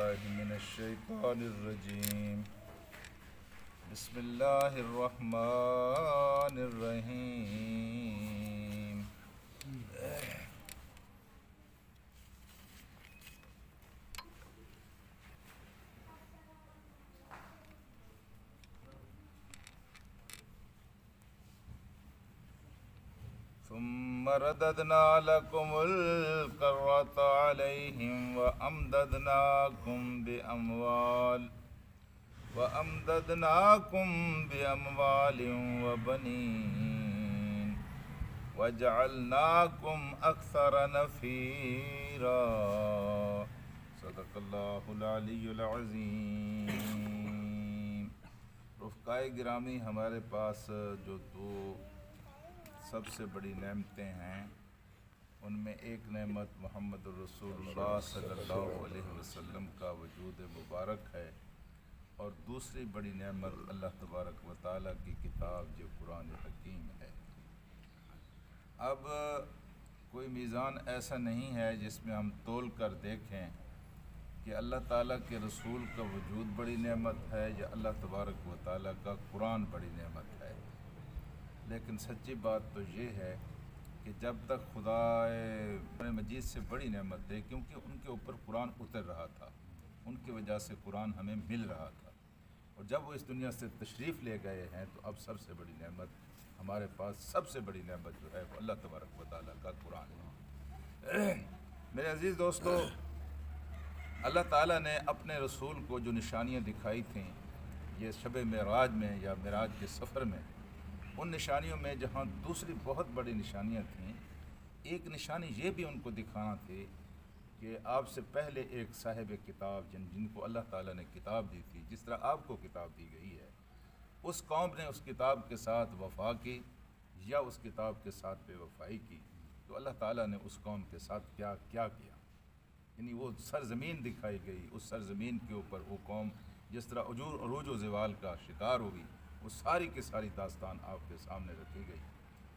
بالله من الشيطان الرجيم. بسم الله الرحمن الرحيم. ثم رددنا لكم الكرة عليهم وأمددناكم بأموال وبنين وجعلناكم أكثر نفيرا. صدق الله العلی العظیم. رفقائے گرامی، ہمارے پاس جو دو سب سے بڑی نعمتیں ہیں، ان میں ایک نعمت محمد الرسول اللہ صلی اللہ علیہ وسلم کا وجود مبارک ہے، اور دوسری بڑی نعمت اللہ تبارک و تعالیٰ کی کتاب جو قرآن حکیم ہے. اب کوئی میزان ایسا نہیں ہے جس میں ہم تول کر دیکھیں کہ اللہ تعالیٰ کے رسول کا وجود بڑی نعمت ہے یا اللہ تبارک و تعالیٰ کا قرآن بڑی نعمت ہے. لیکن سچی بات تو یہ ہے کہ جب تک خدا مجید سے بڑی نعمت ہے، کیونکہ ان کے اوپر قرآن اتر رہا تھا، ان کی وجہ سے قرآن ہمیں مل رہا تھا، اور جب وہ اس دنیا سے تشریف لے گئے ہیں تو اب سب سے بڑی نعمت ہمارے پاس، سب سے بڑی نعمت جو ہے وہ اللہ تبارک و تعالیٰ کا قرآن ہے. میرے عزیز دوستو، اللہ تعالیٰ نے اپنے رسول کو جو نشانیاں دکھائی تھیں یہ شب معراج میں یا معراج کے سفر میں، ان نشانیوں میں جہاں دوسری بہت بڑی نشانیاں تھیں، ایک نشانی یہ بھی ان کو دکھانا تھی کہ آپ سے پہلے ایک صاحب کتاب جن کو اللہ تعالیٰ نے کتاب دی تھی، جس طرح آپ کو کتاب دی گئی ہے، اس قوم نے اس کتاب کے ساتھ وفا کی یا اس کتاب کے ساتھ بے وفائی کی، تو اللہ تعالیٰ نے اس قوم کے ساتھ کیا کیا یعنی وہ سرزمین دکھائی گئی. اس سرزمین کے اوپر وہ قوم جس طرح عروج و زوال کا شکار ہوئی، وہ ساری کی ساری داستان آپ کے سامنے رکھی گئی،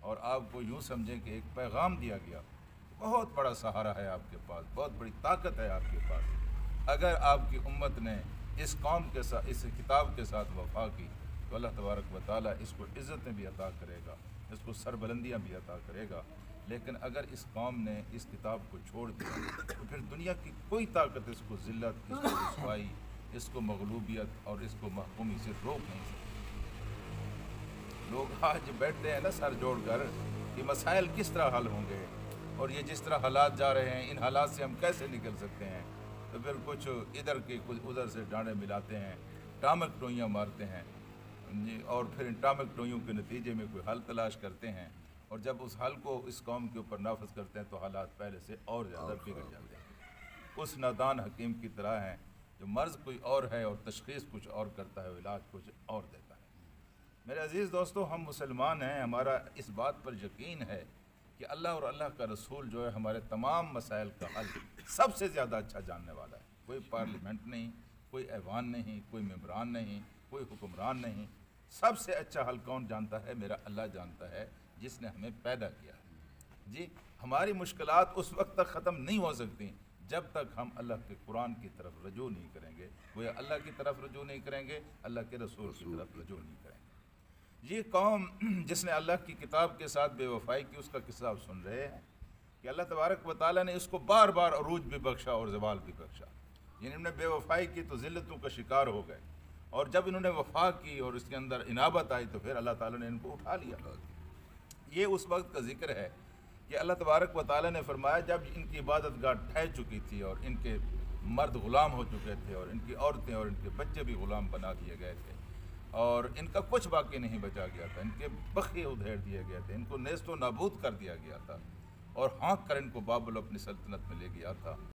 اور آپ کو یوں سمجھیں کہ ایک پیغام دیا گیا. بہت بڑا سہارا ہے آپ کے پاس، بہت بڑی طاقت ہے آپ کے پاس. اگر آپ کی امت نے اس قوم کے ساتھ، اس کتاب کے ساتھ وفا کی، تو اللہ تبارک و تعالیٰ اس کو عزتیں بھی عطا کرے گا، اس کو سربلندیاں بھی عطا کرے گا. لیکن اگر اس قوم نے اس کتاب کو چھوڑ دیا تو پھر دنیا کی کوئی طاقت اس کو ذلت، اس کو رسوائی، اس کو مغلوبیت اور اس کو محکومی سے روک نہیں سکتی. لوگ آج بیٹھتے ہیں نا سر جوڑ کر کہ مسائل کس طرح حل ہوں گے، اور یہ جس طرح حالات جا رہے ہیں ان حالات سے ہم کیسے نکل سکتے ہیں. تو پھر کچھ ادھر کے کچھ ادھر سے ڈانڈے ملاتے ہیں، ٹامک ٹوئیاں مارتے ہیں، اور پھر ان ٹامک ٹوئیوں کے نتیجے میں کوئی حل تلاش کرتے ہیں، اور جب اس حل کو اس قوم کے اوپر نافذ کرتے ہیں تو حالات پہلے سے اور زیادہ بگڑ جاتے ہیں. اس نادان حکیم کی طرح ہیں جو مرض کوئی اور ہے اور تشخیص کچھ اور کرتا ہے، علاج کچھ اور دیتا ہے. میرے عزیز دوستو، ہم مسلمان ہیں، ہمارا اس بات پر یقین ہے کہ اللہ اور اللہ کا رسول جو ہے ہمارے تمام مسائل کا حل سب سے زیادہ اچھا جاننے والا ہے. کوئی پارلیمنٹ نہیں، کوئی ایوان نہیں، کوئی ممبران نہیں، کوئی حکمران نہیں. سب سے اچھا حل کون جانتا ہے؟ میرا اللہ جانتا ہے، جس نے ہمیں پیدا کیا ہے. جی، ہماری مشکلات اس وقت تک ختم نہیں ہو سکتی جب تک ہم اللہ کے قرآن کی طرف رجوع نہیں کریں گے، وہ اللہ کی طرف رجوع نہیں کریں گے، اللہ کے رسول کی طرف رجوع نہیں کریں گے. یہ قوم جس نے اللہ کی کتاب کے ساتھ بے وفائی کی، اس کا قصہ آپ سن رہے ہیں کہ اللہ تبارک و تعالیٰ نے اس کو بار بار عروج بھی بخشا اور زوال بھی بخشا. یعنی انہوں نے بے وفائی کی تو ذلتوں کا شکار ہو گئے، اور جب انہوں نے وفا کی اور اس کے اندر انابت آئی تو پھر اللہ تعالیٰ نے ان کو اٹھا لیا. یہ اس وقت کا ذکر ہے کہ اللہ تبارک و تعالیٰ نے فرمایا جب ان کی عبادت گاہ ٹھہر چکی تھی اور ان کے مرد غلام ہو چکے تھے اور ان کی عورتیں اور ان کے بچے بھی غلام بنا دیے گئے تھے، اور ان کا کچھ باقی نہیں بچا گیا تھا، ان کے بخیے ادھیڑ دیے گئے تھے، ان کو نیست و نابود کر دیا گیا تھا، اور ہانک کر ان کو بابل اپنی سلطنت میں لے گیا تھا.